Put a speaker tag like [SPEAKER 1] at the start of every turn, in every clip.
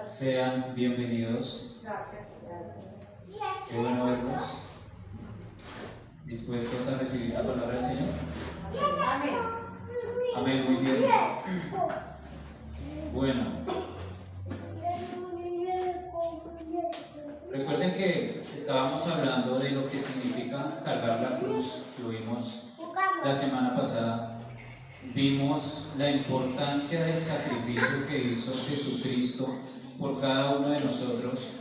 [SPEAKER 1] Sean bienvenidos.
[SPEAKER 2] Gracias.
[SPEAKER 1] Qué bueno verlos. ¿Dispuestos a recibir la palabra del Señor?
[SPEAKER 2] Amén.
[SPEAKER 1] Amén, muy bien. Bueno, recuerden que estábamos hablando de lo que significa cargar la cruz. Lo vimos la semana pasada. Vimos la importancia del sacrificio que hizo Jesucristo por cada uno de nosotros.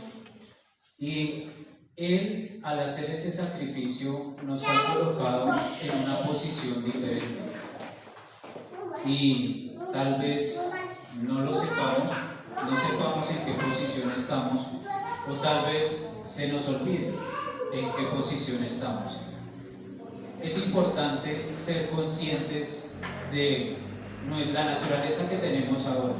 [SPEAKER 1] Y Él, al hacer ese sacrificio, nos ha colocado en una posición diferente. Y tal vez no lo sepamos, no sepamos en qué posición estamos, o tal vez se nos olvide en qué posición estamos. Es importante ser conscientes de la naturaleza que tenemos ahora.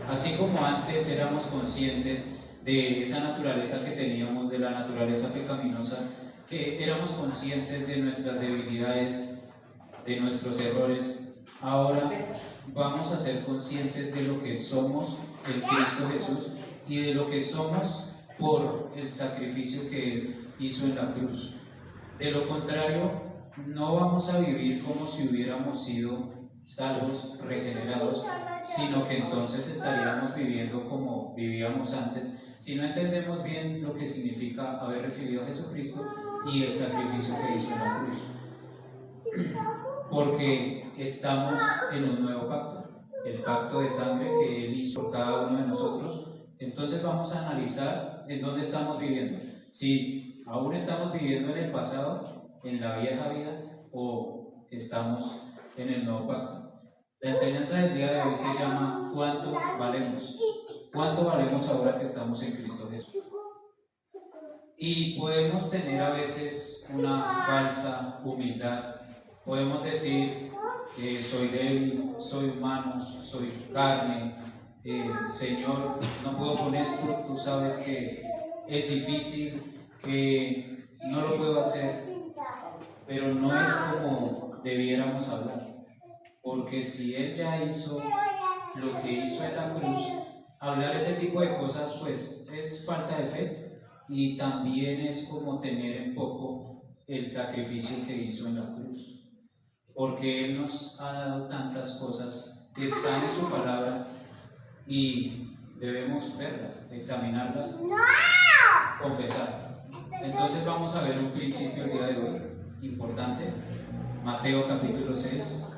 [SPEAKER 1] Así como antes éramos conscientes de esa naturaleza que teníamos, de la naturaleza pecaminosa, que éramos conscientes de nuestras debilidades, de nuestros errores, ahora vamos a ser conscientes de lo que somos en Cristo Jesús y de lo que somos por el sacrificio que Él hizo en la cruz. De lo contrario, no vamos a vivir como si hubiéramos sido salvos, regenerados, sino que entonces estaríamos viviendo como vivíamos antes, si no entendemos bien lo que significa haber recibido a Jesucristo y el sacrificio que hizo en la cruz. Porque estamos en un nuevo pacto, el pacto de sangre que Él hizo por cada uno de nosotros. Entonces vamos a analizar en dónde estamos viviendo. Si aún estamos viviendo en el pasado, en la vieja vida, o estamos en el nuevo pacto. La enseñanza del día de hoy se llama ¿cuánto valemos? ¿Cuánto valemos ahora que estamos en Cristo Jesús? Y podemos tener a veces una falsa humildad. Podemos decir, soy débil, soy humano, soy carne, Señor, no puedo con esto, tú sabes que es difícil, que no lo puedo hacer, pero no es como debiéramos hablar, porque si Él ya hizo lo que hizo en la cruz, hablar ese tipo de cosas pues es falta de fe y también es como tener en poco el sacrificio que hizo en la cruz, porque Él nos ha dado tantas cosas que están en su palabra y debemos verlas, examinarlas, confesar. Entonces vamos a ver un principio el día de hoy importante, Mateo capítulo 6,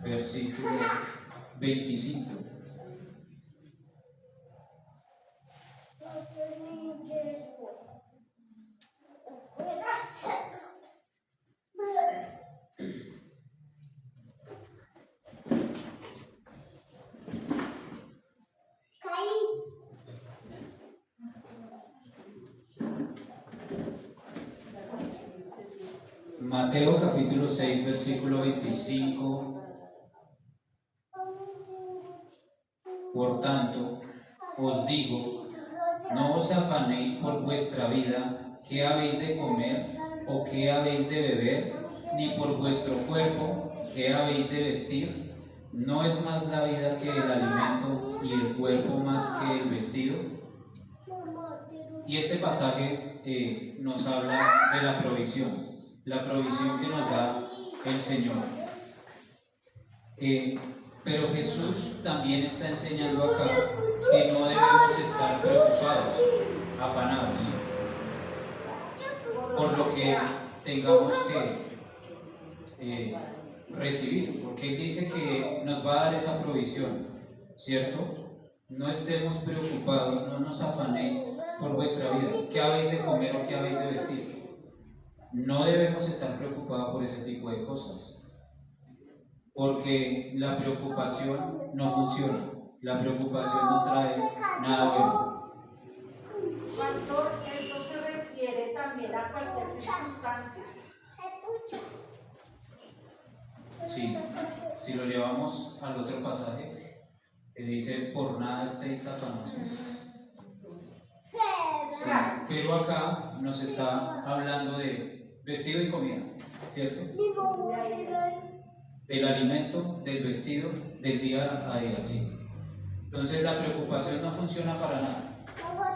[SPEAKER 1] versículo 25. Mateo capítulo 6, versículo 25. Por tanto, os digo, no os afanéis por vuestra vida, qué habéis de comer o qué habéis de beber, ni por vuestro cuerpo, qué habéis de vestir. ¿No es más la vida que el alimento y el cuerpo más que el vestido? Y este pasaje nos habla de la provisión que nos da el Señor. Pero Jesús también está enseñando acá que no debemos estar preocupados, afanados, por lo que tengamos que recibir, porque Él dice que nos va a dar esa provisión, ¿cierto? No estemos preocupados, no nos afanéis por vuestra vida, qué habéis de comer o qué habéis de vestir. No debemos estar preocupados por ese tipo de cosas, porque la preocupación no funciona, la preocupación no trae nada bueno.
[SPEAKER 2] Pastor, ¿esto se refiere también a cualquier circunstancia?
[SPEAKER 1] Sí, si lo llevamos al otro pasaje, que dice, por nada estéis afanosos. Sí, pero acá nos está hablando de vestido y comida, ¿cierto? Del alimento, del vestido, del día a día, sí. Entonces la preocupación no funciona para nada,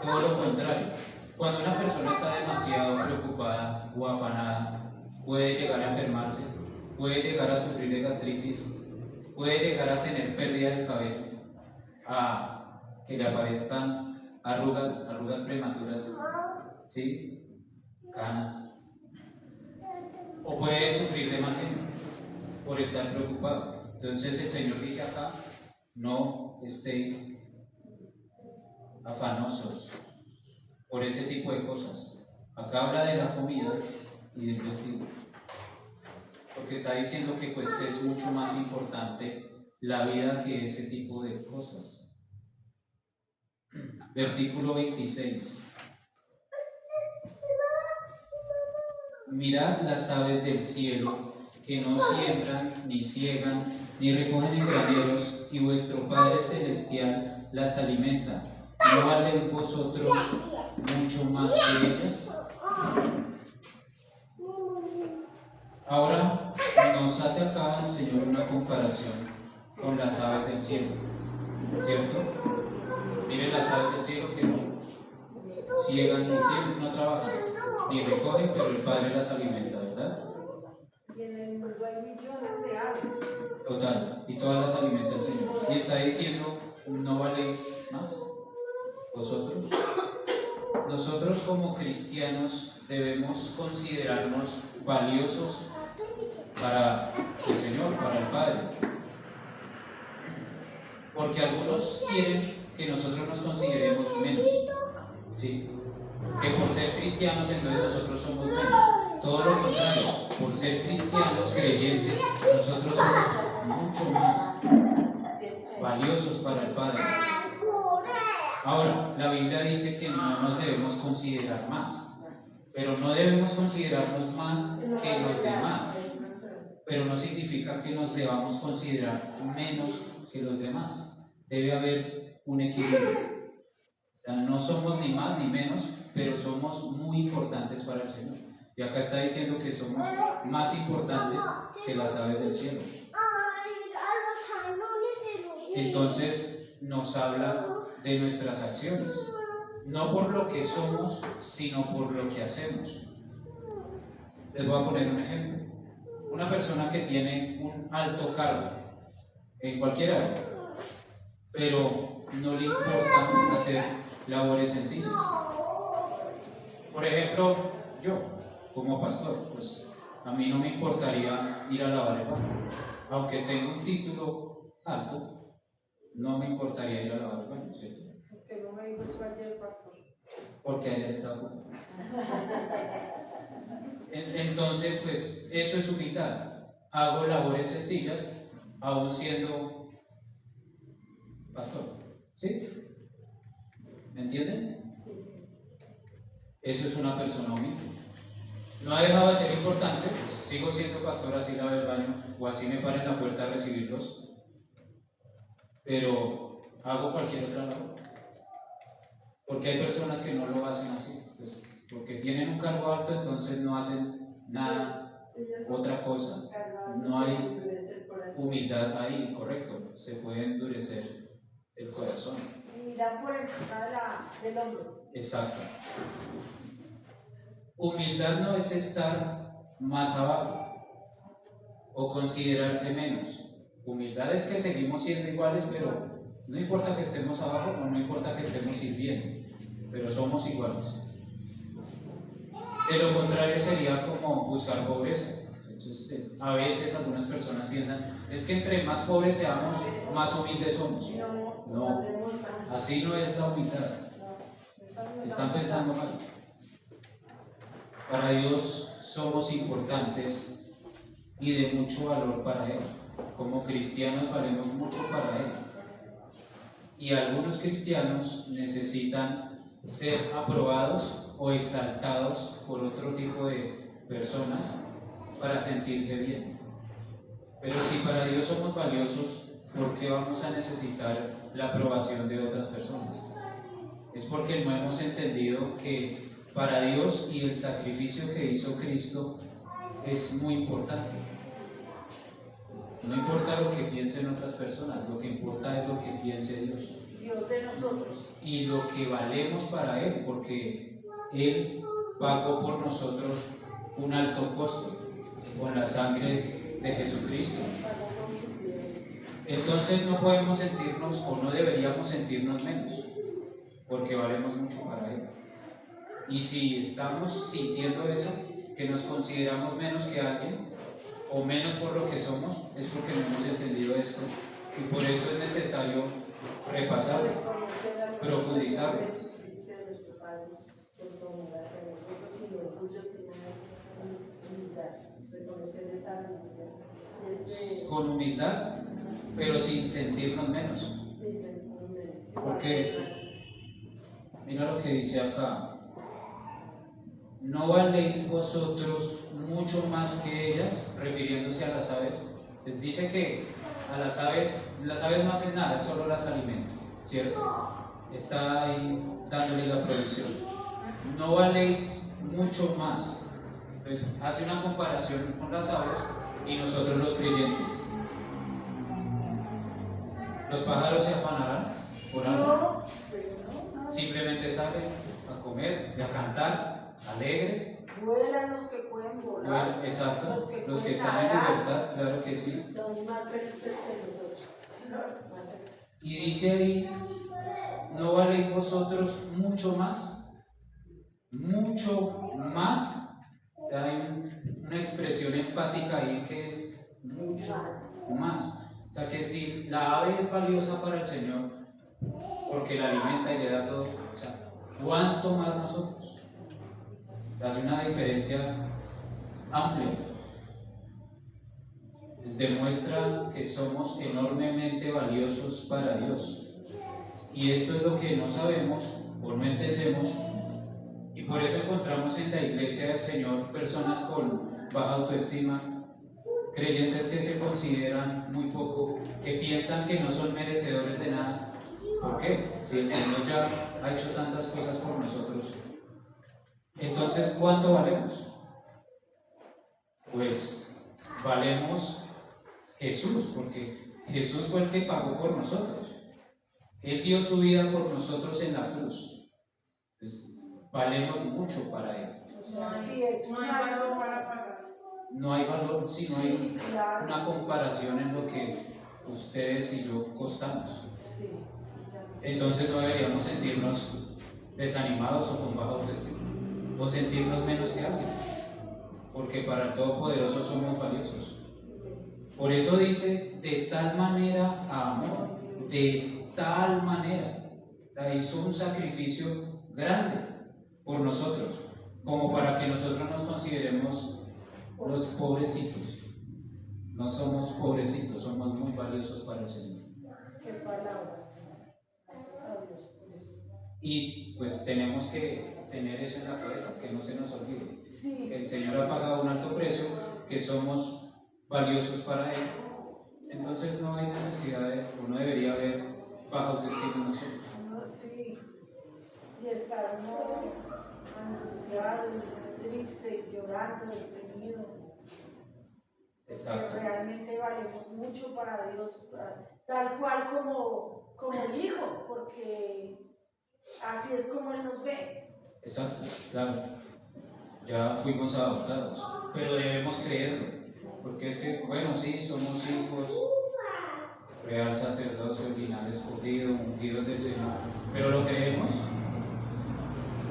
[SPEAKER 1] todo lo contrario. Cuando una persona está demasiado preocupada o afanada, puede llegar a enfermarse, puede llegar a sufrir de gastritis, puede llegar a tener pérdida del cabello, a que le aparezcan arrugas prematuras, ¿sí? Canas, o puede sufrir de mal genio por estar preocupado. Entonces el Señor dice acá, no estéis afanosos por ese tipo de cosas. Acá habla de la comida y del vestido, porque está diciendo que pues es mucho más importante la vida que ese tipo de cosas. Versículo 26. Mirad las aves del cielo, que no siembran, ni ciegan, ni recogen en graneros, y vuestro Padre Celestial las alimenta. ¿No valéis vosotros mucho más que ellas? Ahora nos hace acá el Señor una comparación con las aves del cielo, ¿cierto? Miren las aves del cielo que no ciegan ni ciegan, no trabajan, ni recogen, pero el Padre las alimenta, ¿verdad?
[SPEAKER 2] Y en el mundo hay millones de aves.
[SPEAKER 1] Total, y todas las alimenta el Señor. Y está diciendo, ¿no valéis más vosotros? Nosotros como cristianos debemos considerarnos valiosos para el Señor, para el Padre. Porque algunos quieren que nosotros nos consideremos menos, ¿sí? Que por ser cristianos entonces nosotros somos menos. Todo lo contrario, por ser cristianos, creyentes, nosotros somos mucho más valiosos para el Padre. Ahora, la Biblia dice que no nos debemos considerar más, pero no debemos considerarnos más que los demás. Pero no significa que nos debamos considerar menos que los demás. Debe haber un equilibrio. O sea, no somos ni más ni menos, pero somos muy importantes para el Señor. Y acá está diciendo que somos más importantes que las aves del cielo. Entonces nos habla de nuestras acciones, no por lo que somos, sino por lo que hacemos. Les voy a poner un ejemplo. Una persona que tiene un alto cargo en cualquier área, pero no le importa hacer labores sencillas. Por ejemplo, yo, como pastor, pues a mí no me importaría ir a lavar el baño. Aunque tengo un título alto, no me importaría ir a lavar el baño, ¿cierto?
[SPEAKER 2] Usted no me dijo eso ayer, pastor.
[SPEAKER 1] Porque ayer estaba ocupado. Entonces, pues eso es humildad. Hago labores sencillas, aún siendo pastor. ¿Sí? ¿Me entienden? Eso es una persona humilde. No ha dejado de ser importante, pues sigo siendo pastor, así lave el baño o así me pare en la puerta a recibirlos, pero hago cualquier otra labor. Porque hay personas que no lo hacen así, pues, porque tienen un cargo alto, entonces no hacen nada, otra cosa. No hay humildad ahí, correcto. Se puede endurecer el corazón.
[SPEAKER 2] Y mirar por encima del hombro.
[SPEAKER 1] Exacto. Humildad no es estar más abajo o considerarse menos. Humildad es que seguimos siendo iguales, pero no importa que estemos abajo o no importa que estemos sirviendo, pero somos iguales. De lo contrario sería como buscar pobreza. Entonces, a veces algunas personas piensan, es que entre más pobres seamos, más humildes somos. No, así no es la humildad. Están pensando mal. Para Dios somos importantes y de mucho valor para Él. Como cristianos valemos mucho para Él. Y algunos cristianos necesitan ser aprobados o exaltados por otro tipo de personas para sentirse bien. Pero si para Dios somos valiosos, ¿por qué vamos a necesitar la aprobación de otras personas? Es porque no hemos entendido que para Dios y el sacrificio que hizo Cristo es muy importante. No importa lo que piensen otras personas, lo que importa es lo que piense Dios.
[SPEAKER 2] Dios de nosotros.
[SPEAKER 1] y lo que valemos para Él, porque Él pagó por nosotros un alto costo con la sangre de Jesucristo. Entonces no podemos sentirnos o no deberíamos sentirnos menos, porque valemos mucho para Él. Y si estamos sintiendo eso, que nos consideramos menos que alguien o menos por lo que somos, es porque no hemos entendido esto, y por eso es necesario repasarlo, profundizarlo. Con humildad, pero sin sentirnos menos. Porque mira lo que dice acá: ¿no valéis vosotros mucho más que ellas? Refiriéndose a las aves. Les dice que a las aves no hacen nada, solo las alimenta, ¿cierto? Está ahí dándoles la provisión. ¿No valéis mucho más? Pues hace una comparación con las aves y nosotros los creyentes. ¿Los pájaros se afanarán por algo? Simplemente salen a comer y a cantar, alegres.
[SPEAKER 2] Vuelan los que pueden volar.
[SPEAKER 1] Bueno, exacto, los que están en libertad, claro que sí.
[SPEAKER 2] Son más felices que nosotros.
[SPEAKER 1] Y dice ahí: ¿no valéis vosotros mucho más? Mucho más. Hay una expresión enfática ahí en que es mucho más. O sea que si la ave es valiosa para el Señor porque la alimenta y le da todo, o sea, ¿cuánto más nosotros? Hace una diferencia amplia. Pues demuestra que somos enormemente valiosos para Dios. Y esto es lo que no sabemos o no entendemos, y por eso encontramos en la iglesia del Señor personas con baja autoestima, creyentes que se consideran muy poco, que piensan que no son merecedores de nada. ¿Por qué? Si el Señor ya ha hecho tantas cosas por nosotros. Entonces, ¿cuánto valemos? Pues valemos Jesús, porque Jesús fue el que pagó por nosotros. Él dio su vida por nosotros en la cruz. Entonces, valemos mucho para Él.
[SPEAKER 2] Sí, es un valor para pagar.
[SPEAKER 1] No hay valor si no hay una comparación en lo que ustedes y yo costamos. Entonces no deberíamos sentirnos desanimados o con baja autoestima, o sentirnos menos que alguien, porque para el Todopoderoso somos valiosos. Por eso dice: de tal manera amó, de tal manera. Hizo un sacrificio grande por nosotros, como para que nosotros nos consideremos los pobrecitos. No somos pobrecitos, somos muy valiosos para el Señor.
[SPEAKER 2] Qué palabras. Gracias a Dios por eso.
[SPEAKER 1] Y pues tenemos que tener eso en la cabeza, que no se nos olvide.
[SPEAKER 2] Sí.
[SPEAKER 1] El Señor ha pagado un alto precio, que somos valiosos para Él. Entonces no hay necesidad de, o no debería haber baja autoestima en nosotros.
[SPEAKER 2] Sí. Y estar uno angustiado, triste, llorando, deprimido.
[SPEAKER 1] Exacto.
[SPEAKER 2] Que realmente valemos mucho para Dios, tal cual como el Hijo, porque así es como Él nos ve.
[SPEAKER 1] Exacto, claro. Ya fuimos adoptados, pero debemos creerlo, porque es que, bueno, sí, somos hijos, real sacerdocio, linaje escogido, ungidos del Señor, pero ¿lo creemos?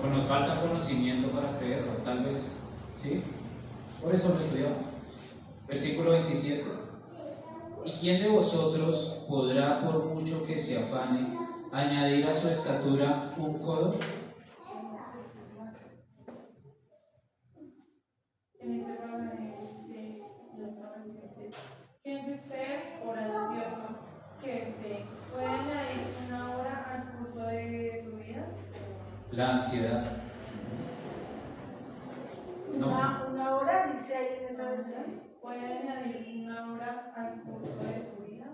[SPEAKER 1] ¿O nos falta conocimiento para creerlo? Tal vez, ¿sí? Por eso lo estudiamos. Versículo 27. ¿Y quién de vosotros podrá, por mucho que se afane, añadir a su estatura un codo?
[SPEAKER 3] ¿Quién de ustedes, por ansioso que esté, puede añadir una hora al curso de su vida?
[SPEAKER 1] La ansiedad. No.
[SPEAKER 2] Una hora, dice ahí en esa versión.
[SPEAKER 3] ¿Puede añadir una hora al curso de su vida?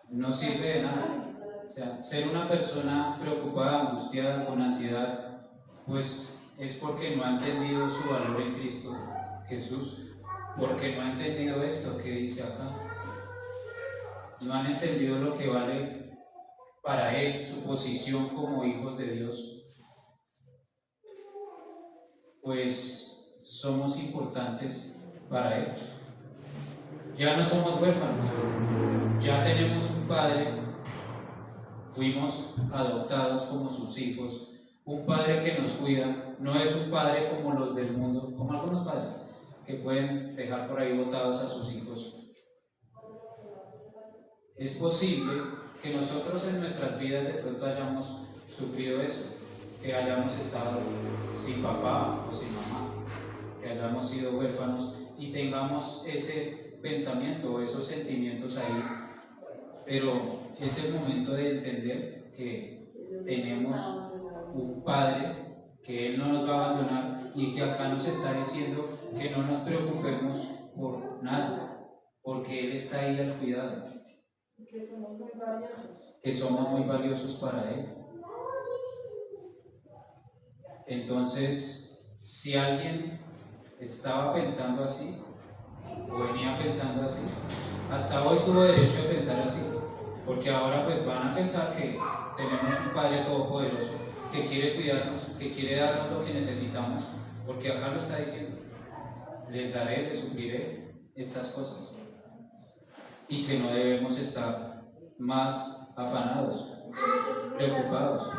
[SPEAKER 1] No sirve de nada. O sea, ser una persona preocupada, angustiada, con ansiedad, pues es porque no ha entendido su valor en Cristo Jesús, porque no ha entendido esto que dice acá. No han entendido lo que vale para Él, su posición como hijos de Dios, pues somos importantes para Él. Ya no somos huérfanos, ya tenemos un Padre, fuimos adoptados como sus hijos, un Padre que nos cuida, no es un Padre como los del mundo, como algunos padres que pueden dejar por ahí botados a sus hijos. Es posible que nosotros en nuestras vidas de pronto hayamos sufrido eso, que hayamos estado sin papá o sin mamá, que hayamos sido huérfanos y tengamos ese pensamiento o esos sentimientos ahí, pero es el momento de entender que tenemos un Padre, que Él no nos va a abandonar y que acá nos está diciendo que no nos preocupemos por nada, porque Él está ahí al cuidado,
[SPEAKER 2] Que somos muy valiosos.
[SPEAKER 1] que somos muy valiosos para Él. Entonces, si alguien estaba pensando así, o venía pensando así, hasta hoy tuvo derecho de pensar así, porque ahora pues van a pensar que tenemos un Padre Todopoderoso que quiere cuidarnos, que quiere darnos lo que necesitamos, porque acá lo está diciendo: les daré, les supliré estas cosas, y que no debemos estar más afanados, preocupados.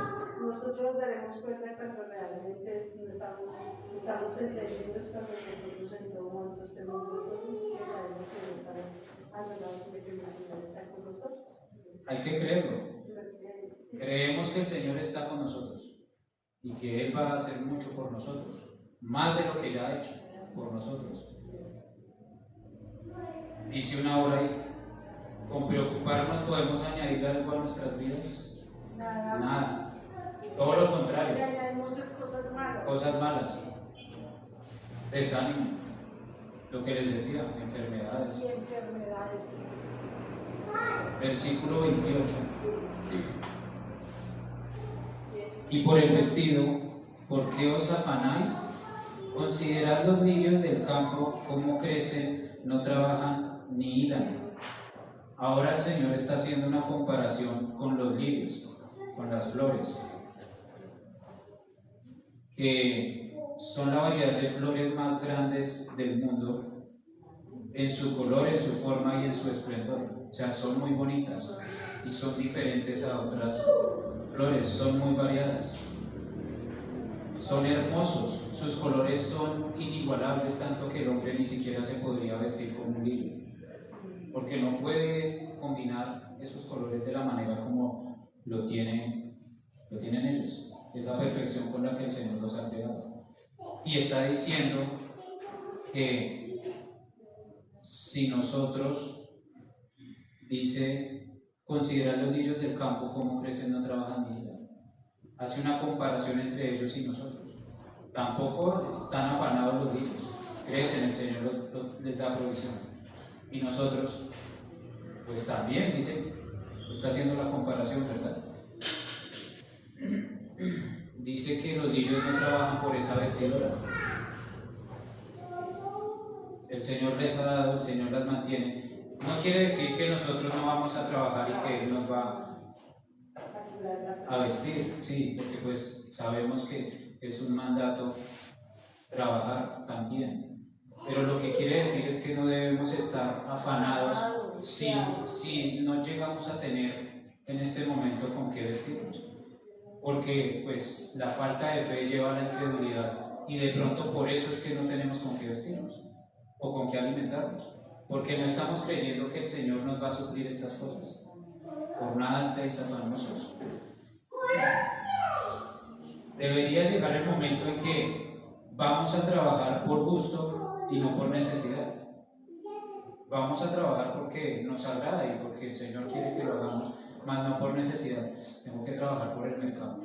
[SPEAKER 2] Nosotros daremos cuenta cuando realmente no estamos entendidos, cuando nosotros en todo momento estemos gozosos y que sabemos que no estamos abandonados porque el Señor está con nosotros.
[SPEAKER 1] Hay que creerlo. Creemos que el Señor está con nosotros y que Él va a hacer mucho por nosotros, más de lo que ya ha hecho por nosotros. Dice una hora ahí: ¿con preocuparnos podemos añadir algo a nuestras vidas? Nada. Todo lo contrario.
[SPEAKER 2] Y añadimos cosas malas.
[SPEAKER 1] Cosas malas. Desánimo. Lo que les decía, enfermedades.
[SPEAKER 2] Y enfermedades.
[SPEAKER 1] Versículo 28. Y por el vestido, ¿por qué os afanáis? Considerad los lirios del campo, cómo crecen, no trabajan ni hilan. Ahora el Señor está haciendo una comparación con los lirios, con las flores, que son la variedad de flores más grandes del mundo, en su color, en su forma y en su esplendor. O sea, son muy bonitas y son diferentes a otras flores, son muy variadas, son hermosos, sus colores son inigualables, tanto que el hombre ni siquiera se podría vestir como un lirio, porque no puede combinar esos colores de la manera como lo tienen ellos, esa perfección con la que el Señor los ha creado. Y está diciendo que si nosotros, dice, considerar los lirios del campo, cómo crecen, no trabajan ni hilan. Hace una comparación entre ellos y nosotros. Tampoco están afanados los lirios, crecen, el Señor les da provisión. Y nosotros, pues también, dice, está haciendo la comparación, ¿verdad? Dice que los lirios no trabajan por esa vestidura. El Señor les ha dado, el Señor las mantiene. No quiere decir que nosotros no vamos a trabajar y que Él nos va a vestir, sí, porque pues sabemos que es un mandato trabajar también. Pero lo que quiere decir es que no debemos estar afanados si no llegamos a tener en este momento con qué vestirnos. Porque pues la falta de fe lleva a la incredulidad y de pronto por eso es que no tenemos con qué vestirnos o con qué alimentarnos, porque no estamos creyendo que el Señor nos va a suplir estas cosas. Por nada estáis afanosos. Debería llegar el momento en que vamos a trabajar por gusto y no por necesidad. Vamos a trabajar porque nos agrada y porque el Señor quiere que lo hagamos, más no por necesidad. Tengo que trabajar por el mercado,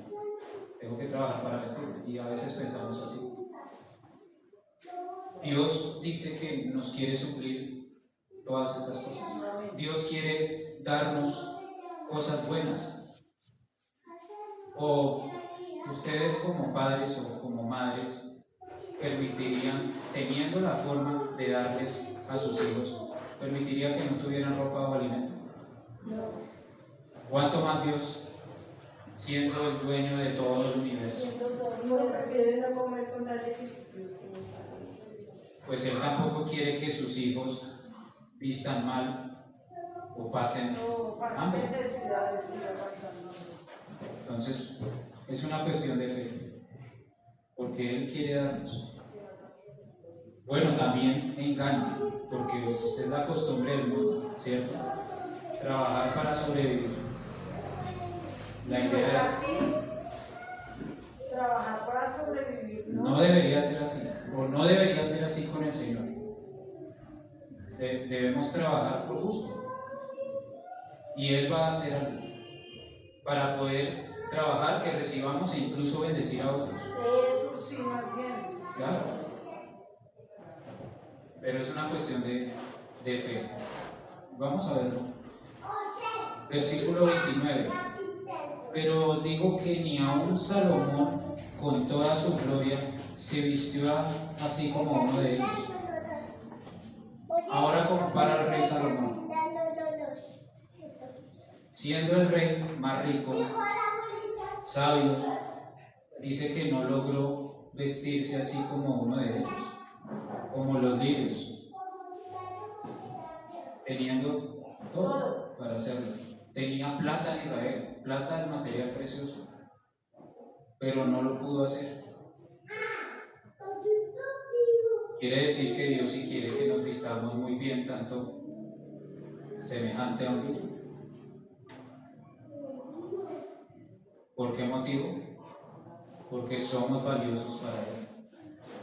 [SPEAKER 1] tengo que trabajar para vestirme, y a veces pensamos así. Dios dice que nos quiere suplir todas estas cosas. Dios quiere darnos cosas buenas. O ustedes como padres o como madres permitirían, teniendo la forma de darles a sus hijos, permitiría que no tuvieran ropa o alimento. ¿Cuánto más Dios? siendo el dueño de todo el universo.
[SPEAKER 2] No prefieren no comer con tal de que sus hijos no están.
[SPEAKER 1] Pues Él tampoco quiere que sus hijos vistan mal o pasen
[SPEAKER 2] No, para
[SPEAKER 1] hambre.
[SPEAKER 2] necesidades y aguantando.
[SPEAKER 1] Entonces, es una cuestión de fe, porque Él quiere darnos. Bueno, también engaño, porque es la costumbre del mundo, ¿cierto? Trabajar para sobrevivir. La idea es,
[SPEAKER 2] Trabajar para sobrevivir, ¿no?
[SPEAKER 1] no debería ser así, o no debería ser así con el Señor. Debemos trabajar por gusto. Y Él va a hacer algo para poder trabajar, que recibamos e incluso bendecir a otros.
[SPEAKER 2] Eso sí, más bien. Sí.
[SPEAKER 1] Claro. Pero es una cuestión de fe. Vamos a verlo. Versículo 29. Pero os digo que ni aun Salomón, con toda su gloria, se vistió así como uno de ellos. Ahora compara al rey Salomón. Siendo el rey más rico, sabio, dice que no logró vestirse así como uno de ellos, como los lirios, teniendo todo para hacerlo. Tenía plata en Israel, plata es material precioso, pero no lo pudo hacer. Quiere decir que Dios sí quiere que nos vistamos muy bien, tanto semejante a un lirio. ¿Por qué motivo? Porque somos valiosos para Él.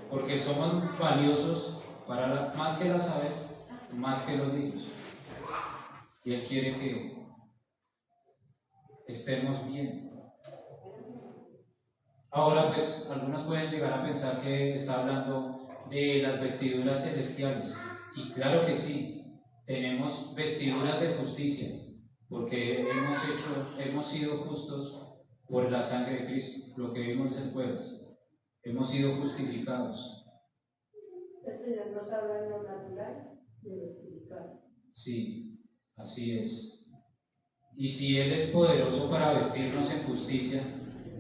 [SPEAKER 1] Porque somos valiosos para más que las aves, más que los lirios. Y Él quiere que estemos bien. Ahora, pues, algunos pueden llegar a pensar que está hablando de las vestiduras celestiales. Y claro que sí, tenemos vestiduras de justicia, porque hemos sido justos por la sangre de Cristo, lo que vimos el jueves. Hemos sido justificados.
[SPEAKER 2] El Señor nos habla en lo natural y en lo espiritual.
[SPEAKER 1] Sí, así es. Y si Él es poderoso para vestirnos en justicia,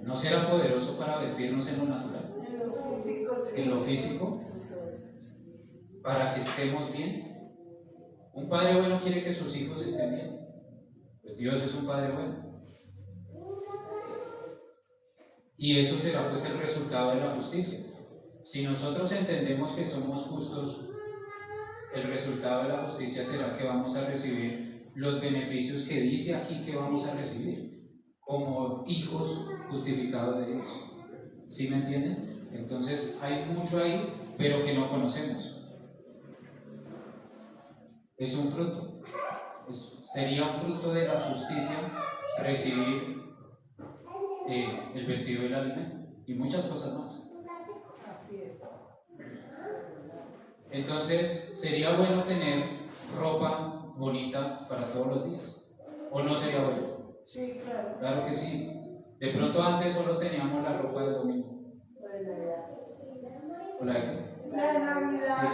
[SPEAKER 1] ¿no será poderoso para vestirnos en lo natural?
[SPEAKER 2] En lo físico, sí.
[SPEAKER 1] En lo físico, para que estemos bien. Un padre bueno quiere que sus hijos estén bien. Pues Dios es un padre bueno. Y eso será pues el resultado de la justicia. Si nosotros entendemos que somos justos, el resultado de la justicia será que vamos a recibir los beneficios que dice aquí que vamos a recibir, como hijos justificados de Dios. ¿Sí me entienden? Entonces hay mucho ahí, pero que no conocemos. Es un fruto. Sería un fruto de la justicia recibir el vestido y el alimento y muchas cosas más.
[SPEAKER 2] Así es.
[SPEAKER 1] Entonces sería bueno tener ropa bonita para todos los días, ¿o no sería bueno?
[SPEAKER 2] Sí, claro.
[SPEAKER 1] Claro que sí. De pronto antes solo teníamos la ropa del domingo. ¿O la de qué?
[SPEAKER 2] La Navidad, sí.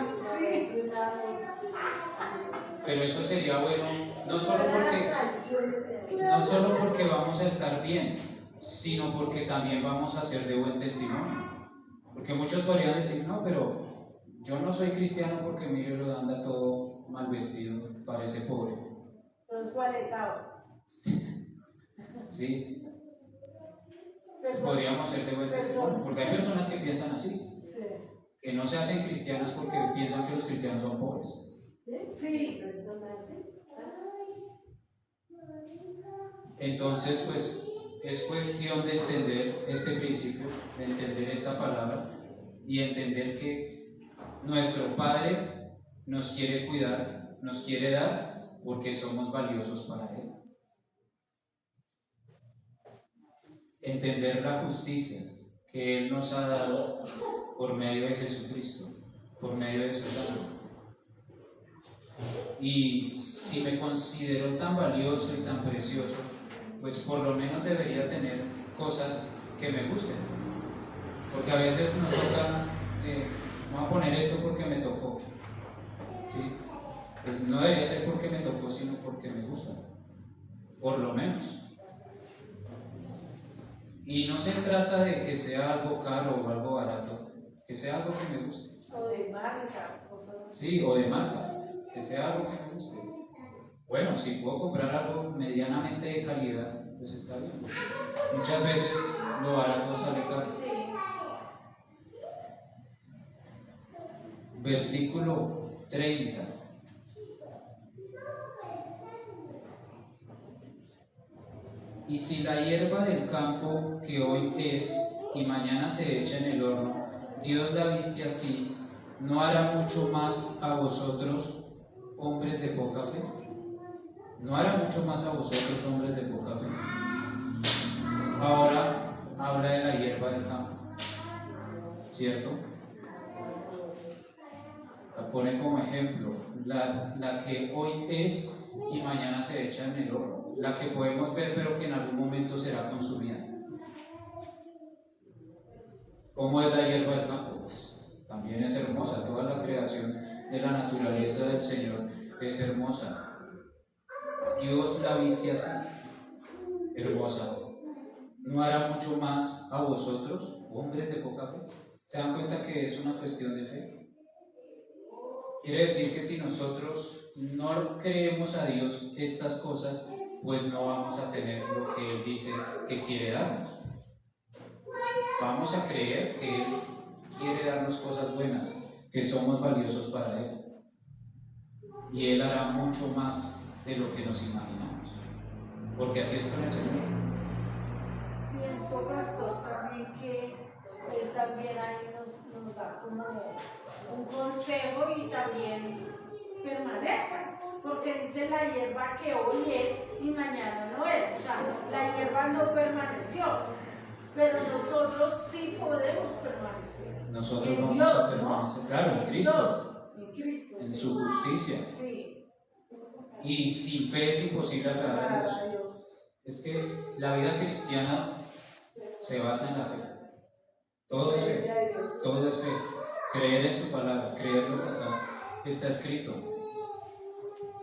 [SPEAKER 1] Pero eso sería bueno no solo porque vamos a estar bien, sino porque también vamos a ser de buen testimonio. Porque muchos podrían decir, no, pero yo no soy cristiano porque mire, lo anda todo mal vestido, parece pobre.
[SPEAKER 2] Los gualetados.
[SPEAKER 1] Sí, pues podríamos ser de buen testimonio, porque hay personas que piensan así,
[SPEAKER 2] Sí.
[SPEAKER 1] que no se hacen cristianos porque piensan que los cristianos son pobres.
[SPEAKER 2] Sí.
[SPEAKER 1] Entonces, pues es cuestión de entender este principio, de entender esta palabra y entender que nuestro Padre nos quiere cuidar, nos quiere dar porque somos valiosos para Él. Entender la justicia que Él nos ha dado por medio de Jesucristo, por medio de su sangre. Y si me considero tan valioso y tan precioso, pues por lo menos debería tener cosas que me gusten. Porque a veces nos toca, voy a poner esto porque me tocó. ¿Sí? Pues no debería ser porque me tocó, sino porque me gusta. Por lo menos. Y no se trata de que sea algo caro o algo barato, que sea algo que me guste.
[SPEAKER 2] O de marca, cosas así.
[SPEAKER 1] Sí, o de marca, que sea algo que me guste. Bueno, si puedo comprar algo medianamente de calidad, pues está bien. Muchas veces lo barato sale caro.
[SPEAKER 3] Sí.
[SPEAKER 1] Versículo 30. Y si la hierba del campo que hoy es y mañana se echa en el horno, Dios la viste así, ¿no hará mucho más a vosotros, hombres de poca fe? ¿No hará mucho más a vosotros, hombres de poca fe? Ahora habla de la hierba del campo, ¿cierto? La pone como ejemplo, la que hoy es y mañana se echa en el horno, la que podemos ver pero que en algún momento será consumida. ¿Cómo es la hierba del campo? Pues también es hermosa, toda la creación de la naturaleza del Señor es hermosa. Dios la viste así, hermosa. ¿No hará mucho más a vosotros, hombres de poca fe? ¿Se dan cuenta que es una cuestión de fe? Quiere decir que si nosotros no creemos a Dios estas cosas, pues no vamos a tener lo que Él dice que quiere darnos. Vamos a creer que Él quiere darnos cosas buenas, que somos valiosos para Él. Y Él hará mucho más de lo que nos imaginamos. Porque así es con el Señor.
[SPEAKER 4] Pienso, pastor, también que él también ahí nos da como un consejo y también permanezcan, porque dice la hierba que hoy es y mañana no es, o sea, la hierba no permaneció, pero nosotros sí podemos permanecer.
[SPEAKER 1] Nosotros
[SPEAKER 4] En
[SPEAKER 1] vamos
[SPEAKER 4] Dios,
[SPEAKER 1] a permanecer,
[SPEAKER 4] ¿no?
[SPEAKER 1] claro, en Cristo,
[SPEAKER 4] En Cristo.
[SPEAKER 1] en
[SPEAKER 4] sí.
[SPEAKER 1] su justicia.
[SPEAKER 4] Sí.
[SPEAKER 1] Y sin fe es imposible agradar a Dios.
[SPEAKER 2] Para Dios.
[SPEAKER 1] Es que la vida cristiana se basa en la fe. Todo es fe, todo es fe. Creer en su palabra, creer lo que acá está escrito.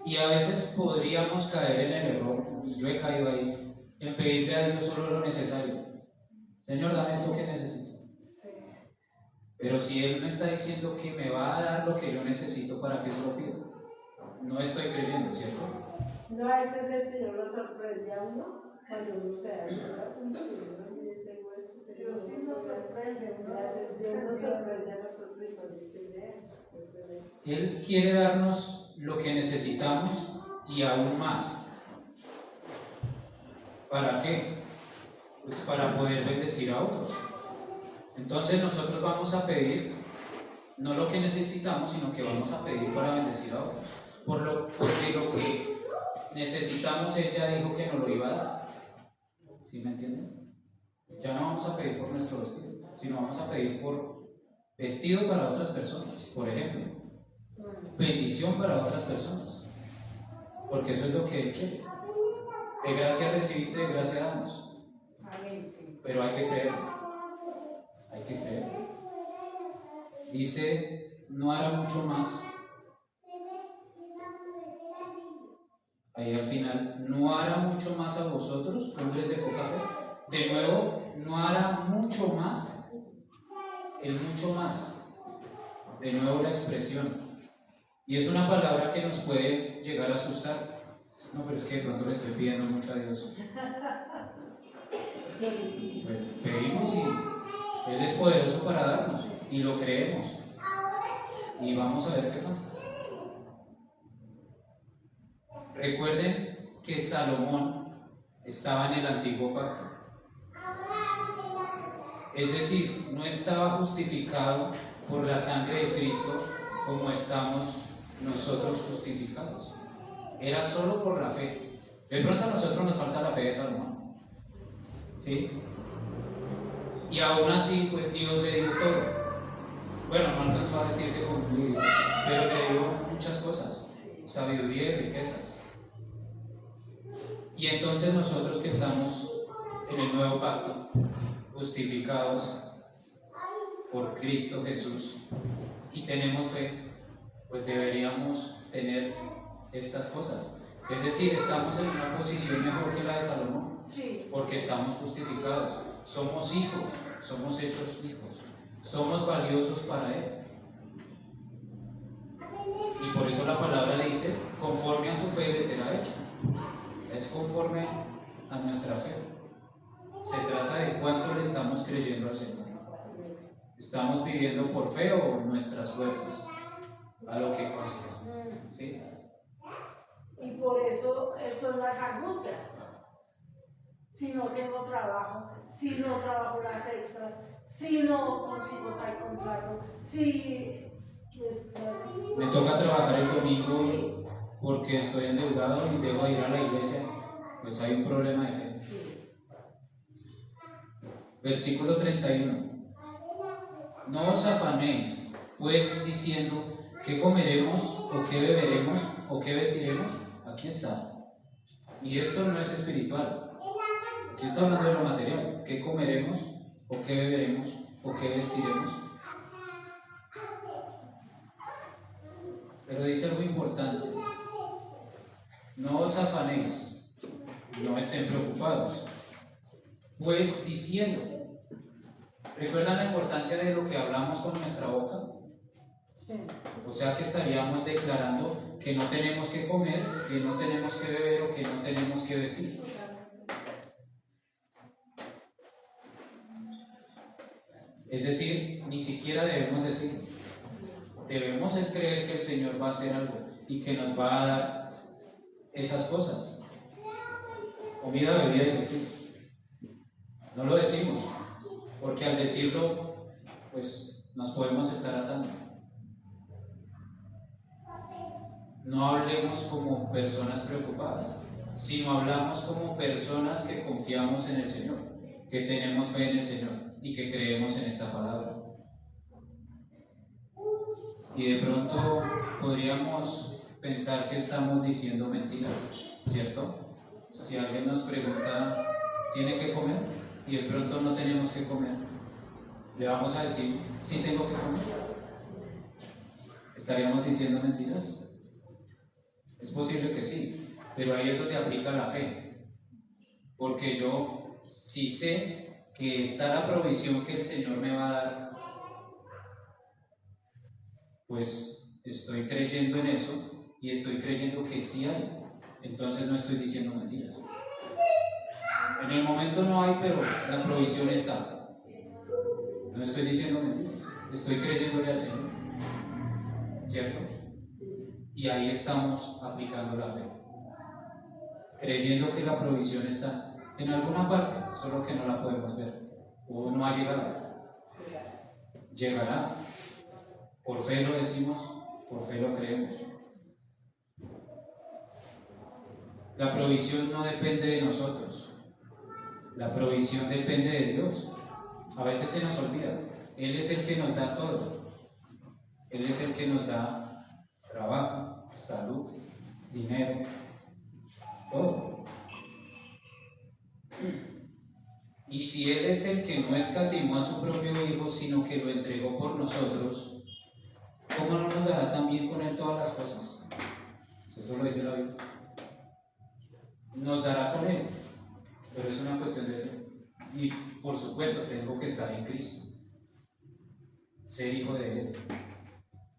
[SPEAKER 1] Y a veces podríamos caer en el error, y yo he caído ahí, en pedirle a Dios solo lo necesario. Señor, dame esto que necesito. Pero si Él me está diciendo que me va a dar lo que yo necesito, ¿para qué se lo pido? No estoy creyendo, ¿cierto?
[SPEAKER 2] No, a veces el Señor lo sorprende a uno cuando uno se da cuenta, yo también tengo esto, pero
[SPEAKER 4] Dios sí nos sorprende, ¿no?
[SPEAKER 2] Dios nos sorprende a nosotros y con esta idea.
[SPEAKER 1] Él quiere darnos lo que necesitamos y aún más. ¿Para qué? Pues para poder bendecir a otros. Entonces nosotros vamos a pedir no lo que necesitamos, sino que vamos a pedir para bendecir a otros. Porque lo que necesitamos, Él ya dijo que nos lo iba a dar. ¿Sí me entienden? Ya no vamos a pedir por nuestro vestido, sino vamos a pedir por vestido para otras personas, por ejemplo. Bendición para otras personas. Porque eso es lo que Él quiere. De gracia recibiste, de gracia damos.
[SPEAKER 4] Amén, sí.
[SPEAKER 1] Pero hay que creerlo. Hay que creerlo. Dice, no hará mucho más. Ahí al final, no hará mucho más a vosotros, hombres de poca fe. De nuevo, no hará mucho más. El mucho más. De nuevo la expresión. Y es una palabra que nos puede llegar a asustar. No, pero es que de pronto le estoy pidiendo mucho a Dios. Bueno, pedimos y Él es poderoso para darnos. Y lo creemos. Y vamos a ver qué pasa. Recuerden que Salomón estaba en el antiguo pacto. Es decir, no estaba justificado por la sangre de Cristo como estamos nosotros justificados. Era solo por la fe. De pronto a nosotros nos falta la fe de Salomón. ¿Sí? Y aún así, pues Dios le dio todo. Bueno, no alcanzó a vestirse como un lirio, pero le dio muchas cosas, sabiduría y riquezas. Y entonces nosotros que estamos en el nuevo pacto, justificados por Cristo Jesús, y tenemos fe, pues deberíamos tener estas cosas. Es decir, estamos en una posición mejor que la de Salomón,
[SPEAKER 4] Sí.
[SPEAKER 1] porque estamos justificados. somos hijos, somos hechos hijos, somos valiosos para Él. Y por eso la palabra dice, conforme a su fe le será hecho. Es conforme a nuestra fe. Se trata de cuánto le estamos creyendo al Señor. ¿Estamos viviendo por fe o nuestras fuerzas? A lo que consta. ¿Sí?
[SPEAKER 4] Y por eso son las angustias. Si no tengo trabajo, si no trabajo las extras, si no consigo tal contrato, si
[SPEAKER 1] me toca trabajar el domingo porque estoy endeudado y debo ir a la iglesia, pues hay un problema de fe. Versículo 31. No os afanéis, pues diciendo, ¿qué comeremos, o qué beberemos, o qué vestiremos? Aquí está. Y esto no es espiritual. Aquí está hablando de lo material. ¿Qué comeremos, o qué beberemos, o qué vestiremos? Pero dice algo importante. No os afanéis, no estén preocupados. Pues diciendo, ¿recuerdan la importancia de lo que hablamos con nuestra boca? O sea que estaríamos declarando que no tenemos que comer, que no tenemos que beber o que no tenemos que vestir. Es decir, ni siquiera debemos decirlo. Debemos es creer que el Señor va a hacer algo y que nos va a dar esas cosas. Comida, bebida y vestido. No lo decimos, porque al decirlo, pues nos podemos estar atando. No hablemos como personas preocupadas, sino hablamos como personas que confiamos en el Señor, que tenemos fe en el Señor y que creemos en esta palabra. Y de pronto podríamos pensar que estamos diciendo mentiras, ¿cierto? Si alguien nos pregunta, ¿tiene que comer? Y de pronto no tenemos que comer, le vamos a decir, sí tengo que comer. ¿Estaríamos diciendo mentiras? Es posible que sí, pero ahí es donde aplica la fe. Porque yo, si sé que está la provisión que el Señor me va a dar, pues estoy creyendo en eso y estoy creyendo que sí hay. Entonces no estoy diciendo mentiras. En el momento no hay, pero la provisión está. No estoy diciendo mentiras, estoy creyéndole al Señor, ¿cierto? Y ahí estamos aplicando la fe, creyendo que la provisión está en alguna parte, solo que no la podemos ver, o no ha llegado. Llegará. Por fe lo decimos, por fe lo creemos. La provisión no depende de nosotros, la provisión depende de Dios. A veces se nos olvida, Él es el que nos da todo. Él es el que nos da trabajo, salud, dinero, todo. Y si Él es el que no escatimó a su propio Hijo, sino que lo entregó por nosotros, ¿cómo no nos dará también con Él todas las cosas? Eso lo dice la Biblia. Nos dará con Él, pero es una cuestión de fe. Y por supuesto tengo que estar en Cristo, ser hijo de Él,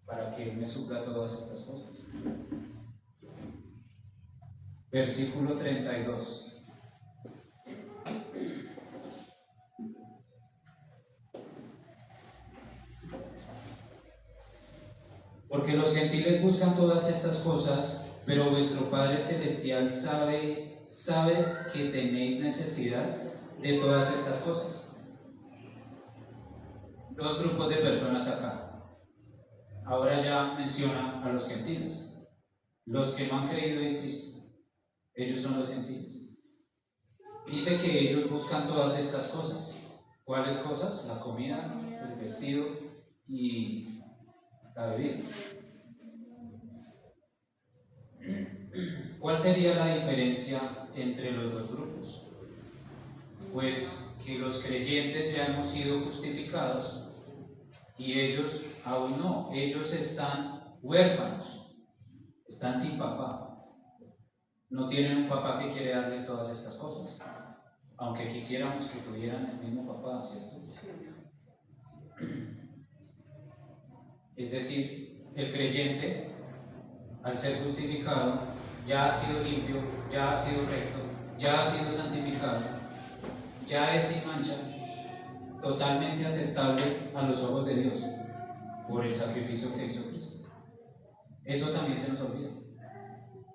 [SPEAKER 1] para que Él me supla todas estas cosas. Versículo 32. Porque los gentiles buscan todas estas cosas, pero vuestro Padre Celestial sabe que tenéis necesidad de todas estas cosas. Dos grupos de personas acá. Ahora ya menciona a los gentiles, los que no han creído en Cristo. Ellos son los gentiles. Dice que ellos buscan todas estas cosas. ¿Cuáles cosas? La comida, el vestido y la bebida. ¿Cuál sería la diferencia entre los dos grupos? Pues que los creyentes ya hemos sido justificados y ellos aún no. Ellos están huérfanos, están sin papá, no tienen un papá que quiere darles todas estas cosas. aunque quisiéramos que tuvieran el mismo papá, ¿cierto? Es decir, el creyente, al ser justificado, ya ha sido limpio, ya ha sido recto, ya ha sido santificado, ya es sin mancha, totalmente aceptable a los ojos de Dios por el sacrificio que hizo Cristo. Eso también se nos olvida.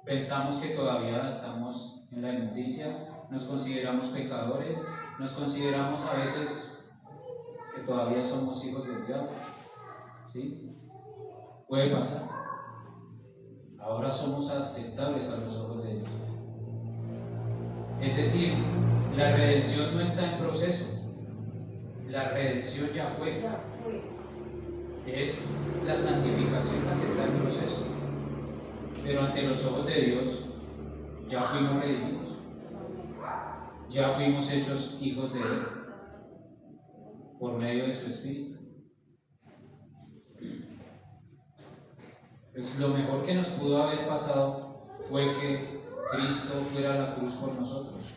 [SPEAKER 1] Pensamos que todavía estamos en la inmundicia, nos consideramos pecadores, nos consideramos a veces que todavía somos hijos del diablo. ¿Sí? Puede pasar. Ahora somos aceptables a los ojos de Dios. Es decir, la redención no está en proceso. La redención ya fue. Es la santificación la que está en proceso. Pero ante los ojos de Dios ya fuimos redimidos. Ya fuimos hechos hijos de Él por medio de su Espíritu. Pues lo mejor que nos pudo haber pasado fue que Cristo fuera a la cruz por nosotros,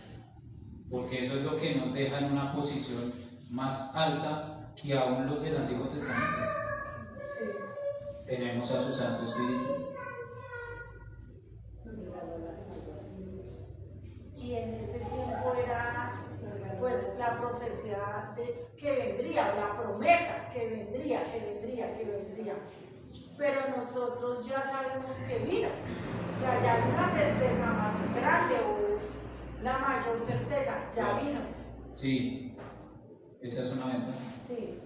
[SPEAKER 1] porque eso es lo que nos deja en una posición más alta que aún los del Antiguo Testamento. Tenemos a su Santo Espíritu.
[SPEAKER 4] Y en ese tiempo era pues la profecía de que vendría, la promesa que vendría. Pero nosotros ya sabemos que vino. O sea, ya hay una certeza más grande, o es la mayor certeza, ya vino.
[SPEAKER 1] Sí, esa es una ventaja.
[SPEAKER 4] Sí.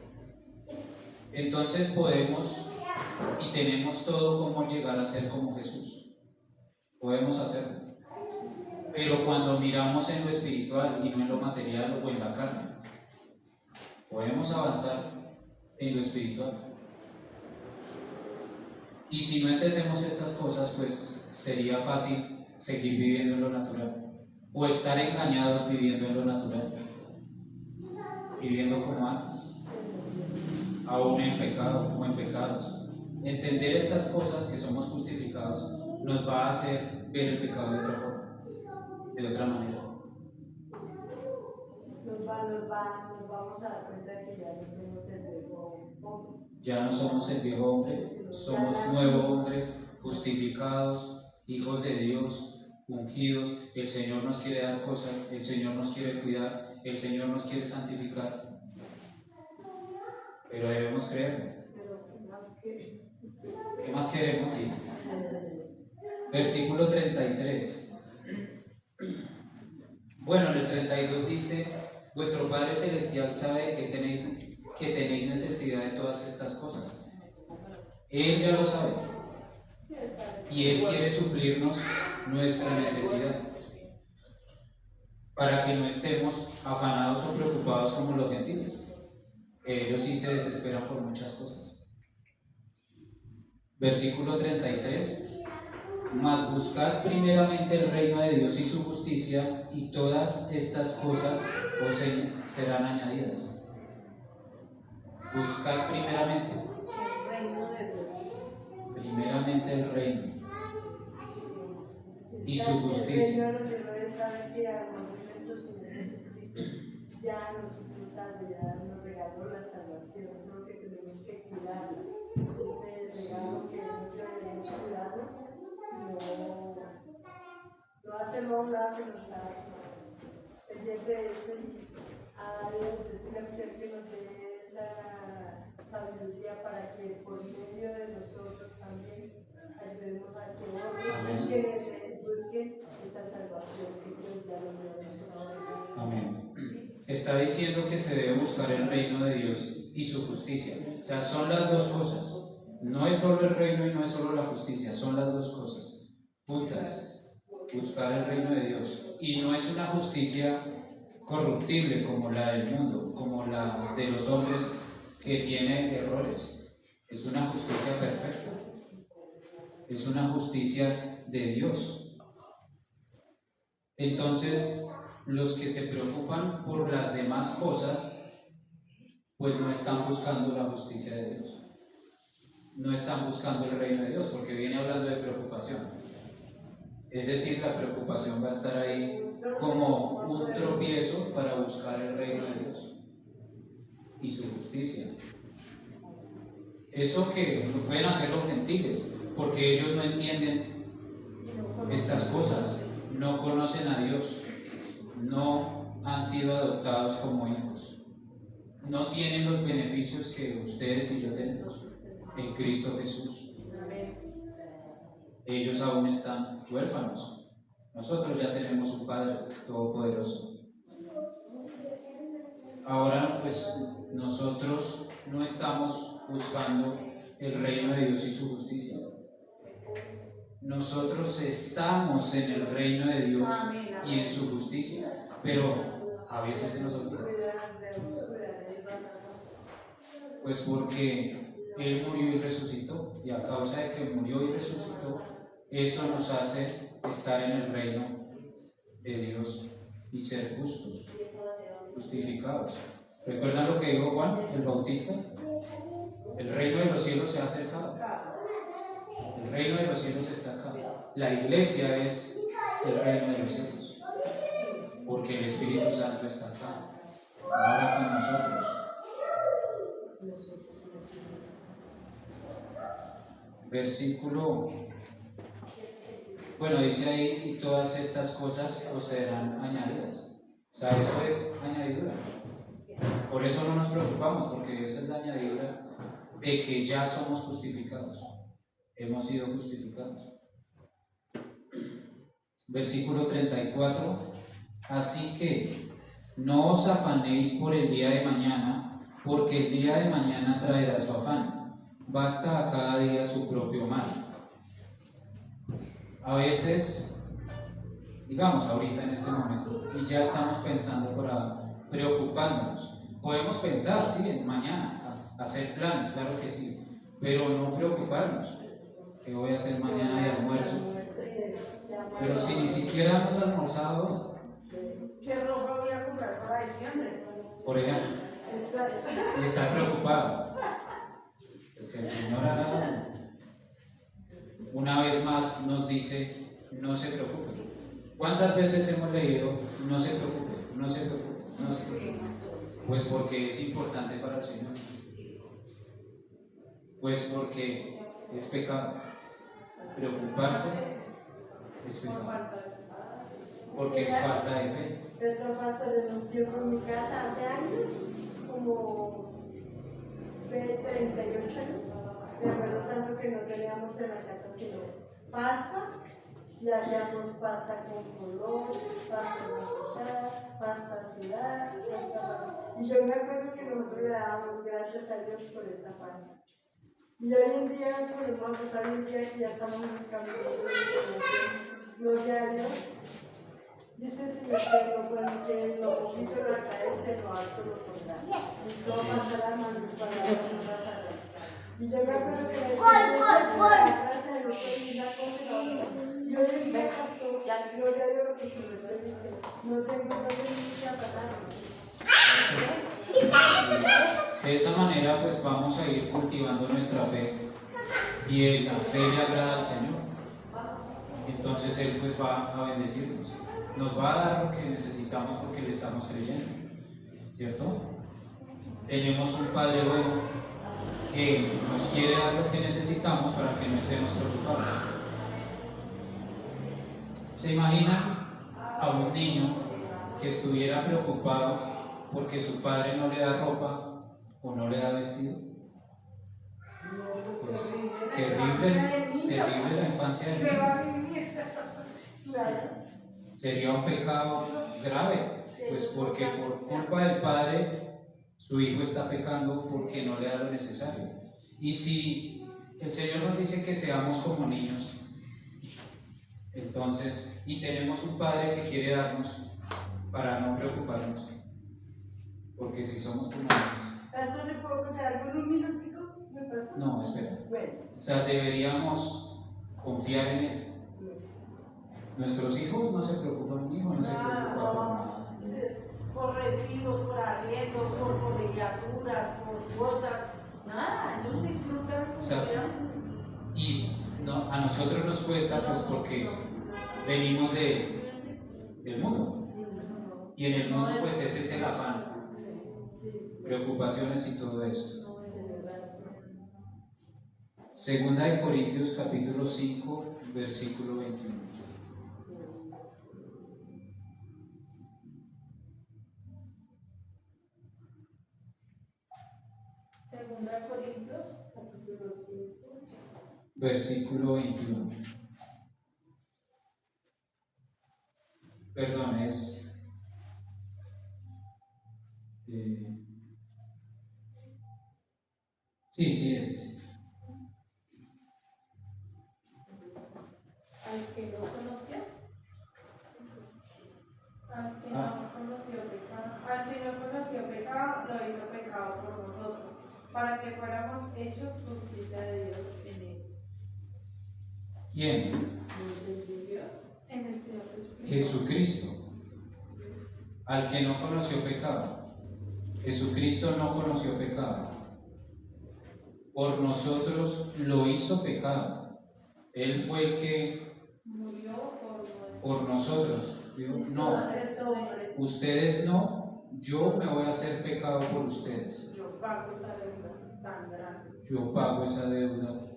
[SPEAKER 1] Entonces podemos y tenemos todo como llegar a ser como Jesús. Podemos hacerlo. Pero cuando miramos en lo espiritual y no en lo material o en la carne, podemos avanzar en lo espiritual. Y si no entendemos estas cosas, pues sería fácil seguir viviendo en lo natural, o estar engañados viviendo en lo natural, viviendo como antes, aún en pecado o en pecados. Entender estas cosas, que somos justificados, nos va a hacer ver el pecado de otra forma, de otra manera.
[SPEAKER 2] Nos vamos a dar cuenta de que ya no somos el viejo hombre.
[SPEAKER 1] Ya no somos el viejo hombre, somos nuevo hombre, justificados, hijos de Dios, ungidos. El Señor nos quiere dar cosas, el Señor nos quiere cuidar, el Señor nos quiere santificar. Pero debemos creerlo. ¿Qué más queremos? Sí. Versículo 33. Bueno, en el 32 dice: vuestro Padre Celestial sabe que tenéis necesidad de todas estas cosas. Él ya lo sabe. Y Él quiere suplirnos nuestra necesidad, para que no estemos afanados o preocupados como los gentiles. Ellos sí se desesperan por muchas cosas. Versículo 33. Mas buscad primeramente el reino de Dios y su justicia, y todas estas cosas os serán añadidas. Buscad primeramente el reino y su justicia.
[SPEAKER 2] El Señor debe saber que a nuestro Señor Jesucristo ya nos regaló la salvación, solo que tenemos que cuidarla. Ese regalo que nosotros debemos cuidarlo, no hacerlo a un lado, sino estar pendiente de eso y a Dios decirle a usted que nos dé esa sabiduría para que por medio de nosotros también ayudemos a que otros busquen esa salvación que Dios ya nos dio.
[SPEAKER 1] Amén. Está diciendo que se debe buscar el reino de Dios y su justicia. O sea, son las dos cosas. No es solo el reino y no es solo la justicia, son las dos cosas juntas. Buscar el reino de Dios. Y no es una justicia corruptible como la del mundo, como la de los hombres, que tiene errores. Es una justicia perfecta. Es una justicia de Dios. Entonces, los que se preocupan por las demás cosas, pues no están buscando la justicia de Dios. No están buscando el reino de Dios, porque viene hablando de preocupación. Es decir, la preocupación va a estar ahí como un tropiezo para buscar el reino de Dios y su justicia. Eso que pueden hacer los gentiles, porque ellos no entienden estas cosas, no conocen a Dios, no han sido adoptados como hijos, no tienen los beneficios que ustedes y yo tenemos en Cristo Jesús. Ellos aún están huérfanos. Nosotros ya tenemos un Padre Todopoderoso. Ahora pues nosotros no estamos buscando el reino de Dios y su justicia. Nosotros estamos en el reino de Dios y en su justicia, pero a veces se nos olvida. Pues porque Él murió y resucitó, y a causa de que murió y resucitó, eso nos hace estar en el reino de Dios y ser justos, justificados. ¿Recuerdan lo que dijo Juan el Bautista? El reino de los cielos se ha acercado. El reino de los cielos está acá. La iglesia es el reino de los cielos, porque el Espíritu Santo está acá, ahora con nosotros. Versículo, bueno, dice ahí, y todas estas cosas os serán añadidas. O sea, eso es añadidura. Por eso no nos preocupamos, porque esa es la añadidura de que ya somos justificados. Hemos sido justificados. Versículo 34. Así que no os afanéis por el día de mañana, porque el día de mañana traerá su afán. Basta a cada día su propio mal. A veces, digamos ahorita en este momento, y ya estamos pensando para preocupándonos. Podemos pensar, sí, en mañana, hacer planes, claro que sí, pero no preocuparnos. ¿Qué voy a hacer mañana de almuerzo? Pero si ni siquiera hemos almorzado hoy.
[SPEAKER 4] ¿Qué ropa voy a comprar para diciembre?
[SPEAKER 1] Por ejemplo, y está preocupado. Pues el Señor una vez más nos dice, no se preocupe. ¿Cuántas veces hemos leído, no se preocupe, no se preocupe, no se preocupe? Pues porque es importante para el Señor. Pues porque es pecado. Preocuparse es pecado. Porque es falta de fe.
[SPEAKER 2] Perdón, pastor, yo en mi casa hace años, como 38 años, me acuerdo tanto que no teníamos en la casa sino pasta, y hacíamos pasta con color, pasta con cuchara, pasta sudada, pasta. Y yo me acuerdo que nosotros le dábamos gracias a Dios por esa pasta. Y hoy en día, pues vamos a pasar un día que ya estamos buscando gloria a Dios. Dice el Señor que lo poquito lo agradece, lo alto lo pondrá. Y todo pasará, mas mis palabras no pasarán. Y yo me acuerdo que me gracias a Dios por una cosa y la otra. Y hoy en día, pastor, gloria a Dios lo que se me dice, no tengo que patar.
[SPEAKER 1] De esa manera pues vamos a ir cultivando nuestra fe, y la fe le agrada al Señor. Entonces Él pues va a bendecirnos, nos va a dar lo que necesitamos porque le estamos creyendo, ¿cierto? Tenemos un Padre bueno que nos quiere dar lo que necesitamos para que no estemos preocupados. ¿Se imaginan a un niño que estuviera preocupado porque su padre no le da ropa o no le da vestido? Pues terrible la infancia del niño. Sería un pecado grave, pues porque por culpa del padre su hijo está pecando porque no le da lo necesario. Y si el Señor nos dice que seamos como niños, entonces, y tenemos un Padre que quiere darnos para no preocuparnos, porque si somos como niños.
[SPEAKER 2] ¿Pastor, le puedo contar algo en un minutico? ¿Me pasa?
[SPEAKER 1] No, espera.
[SPEAKER 2] Bueno.
[SPEAKER 1] O sea, deberíamos confiar en Él. Nuestros hijos no se preocupan, mi hijo no se preocupa por nada.
[SPEAKER 4] Por recibos, por arriendos, por colegiaturas, por cuotas, nada, ellos disfrutan su vida.
[SPEAKER 1] Y no, a nosotros nos cuesta, pues porque venimos de del mundo. Y en el mundo pues ese es el afán, preocupaciones y todo esto. Segunda de Corintios capítulo 5, versículo 21.
[SPEAKER 4] Segunda de Corintios, capítulo 5.
[SPEAKER 1] Versículo 21. Perdón, es... sí, es.
[SPEAKER 4] Al que no conoció,
[SPEAKER 3] Al que no conoció pecado, lo hizo pecado por nosotros, para que fuéramos hechos justicia de Dios en él.
[SPEAKER 1] ¿Quién?
[SPEAKER 3] En el Señor Jesucristo.
[SPEAKER 1] Jesucristo. Al que no conoció pecado. Jesucristo no conoció pecado. Por nosotros lo hizo pecado. Él fue el que
[SPEAKER 3] Murió
[SPEAKER 1] por nosotros. Dijo, no, ustedes no, yo me voy a hacer pecado por ustedes.
[SPEAKER 3] Yo pago esa deuda tan grande.
[SPEAKER 1] Yo pago esa deuda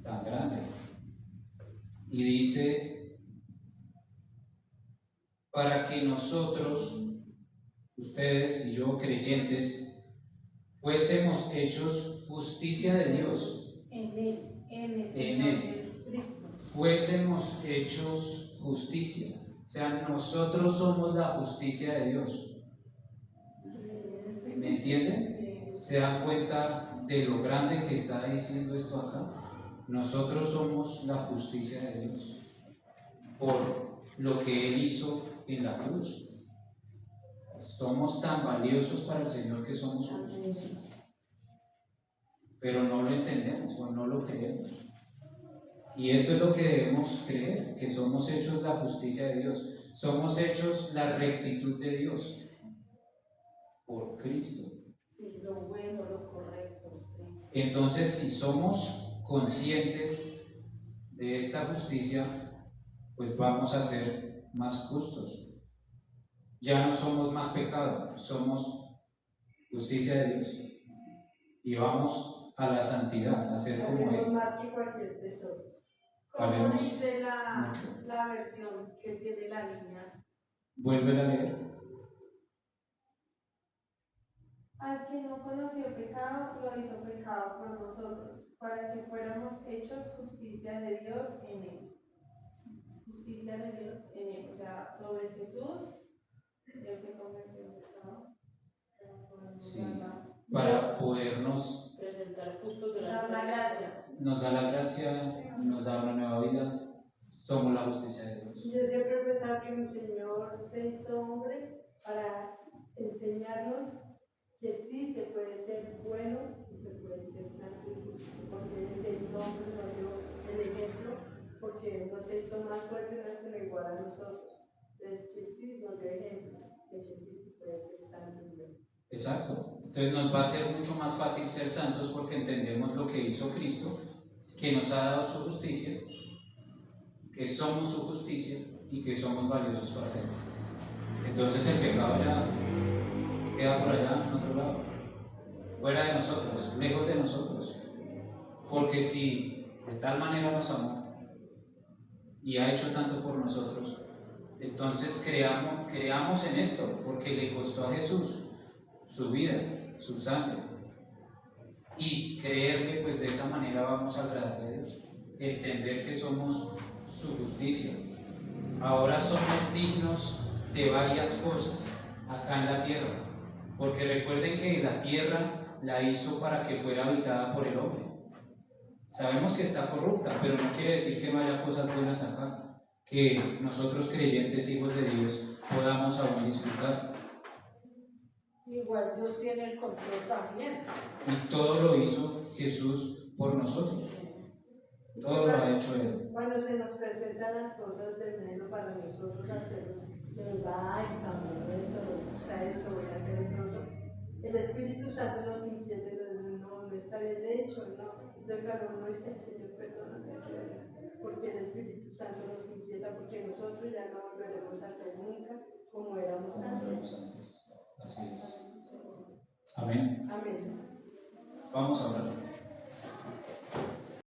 [SPEAKER 1] tan grande. Y dice, para que nosotros, ustedes y yo, creyentes, fuésemos hechos justicia de Dios.
[SPEAKER 4] en él,
[SPEAKER 1] En él.
[SPEAKER 4] Jesucristo.
[SPEAKER 1] Fuésemos hechos justicia. O sea, nosotros somos la justicia de Dios. ¿Me entienden? ¿Se dan cuenta de lo grande que está diciendo esto acá? Nosotros somos la justicia de Dios por lo que Él hizo en la cruz. Somos tan valiosos para el Señor que somos su justicia. Pero no lo entendemos o no lo creemos. Y esto es lo que debemos creer, que somos hechos la justicia de Dios. Somos hechos la rectitud de Dios por Cristo.
[SPEAKER 4] Sí, lo bueno, lo correcto, sí.
[SPEAKER 1] Entonces, si somos conscientes de esta justicia, pues vamos a ser más justos. Ya no somos más pecado, somos justicia de Dios. Y vamos a la santidad, a ser como Él.
[SPEAKER 2] Más que cualquier tesoro.
[SPEAKER 4] ¿Cómo
[SPEAKER 1] Valemos
[SPEAKER 4] dice
[SPEAKER 1] mucho.
[SPEAKER 4] la versión que tiene la niña?
[SPEAKER 1] Vuelve a leer.
[SPEAKER 3] Al que no conoció pecado, lo hizo pecado por nosotros, para que fuéramos hechos justicia de Dios en él. Justicia de Dios en él. O sea, sobre Jesús, Él se convirtió en pecado.
[SPEAKER 1] Sí, para podernos
[SPEAKER 4] Presentar justo dar la gracia.
[SPEAKER 1] nos da la gracia, nos da una nueva vida, somos la justicia de Dios.
[SPEAKER 2] Yo siempre he pensado que mi Señor se hizo hombre para enseñarnos que sí se puede ser bueno y se puede ser santo y justo, porque Él se hizo hombre, nos dio el ejemplo, porque no se hizo más fuerte, no se lo igual a nosotros. Entonces, que sí nos dio ejemplo de que sí se puede ser santo y bueno.
[SPEAKER 1] Exacto. Entonces nos va a ser mucho más fácil ser santos porque entendemos lo que hizo Cristo, que nos ha dado su justicia, que somos su justicia y que somos valiosos para Él. Entonces el pecado ya queda por allá, en otro lado, fuera de nosotros, lejos de nosotros. Porque si de tal manera nos amó y ha hecho tanto por nosotros, entonces creamos en esto, porque le costó a Jesús su vida, su sangre, y creerle, pues de esa manera vamos a agradarle a Dios, entender que somos su justicia. Ahora somos dignos de varias cosas acá en la tierra, porque recuerden que la tierra la hizo para que fuera habitada por el hombre. Sabemos que está corrupta, pero no quiere decir que no haya cosas buenas acá, que nosotros creyentes, hijos de Dios, podamos aún disfrutar.
[SPEAKER 4] Igual Dios tiene el control también.
[SPEAKER 1] Y todo lo hizo Jesús por nosotros. Todo lo ha hecho Él.
[SPEAKER 2] Cuando se nos presentan las cosas del medio para nosotros hacerlos, de verdad, ay, cambiar esto, me gusta esto, voy a hacer esto, otro. El Espíritu Santo nos inquieta y nos dice, no está bien hecho, no. Entonces, cuando uno dice, Señor, perdóname, porque el Espíritu Santo nos inquieta, porque nosotros ya no volveremos a ser nunca como éramos
[SPEAKER 1] como
[SPEAKER 2] antes.
[SPEAKER 1] éramos antes. Así es. Amén.
[SPEAKER 2] Amén.
[SPEAKER 1] Vamos a orar.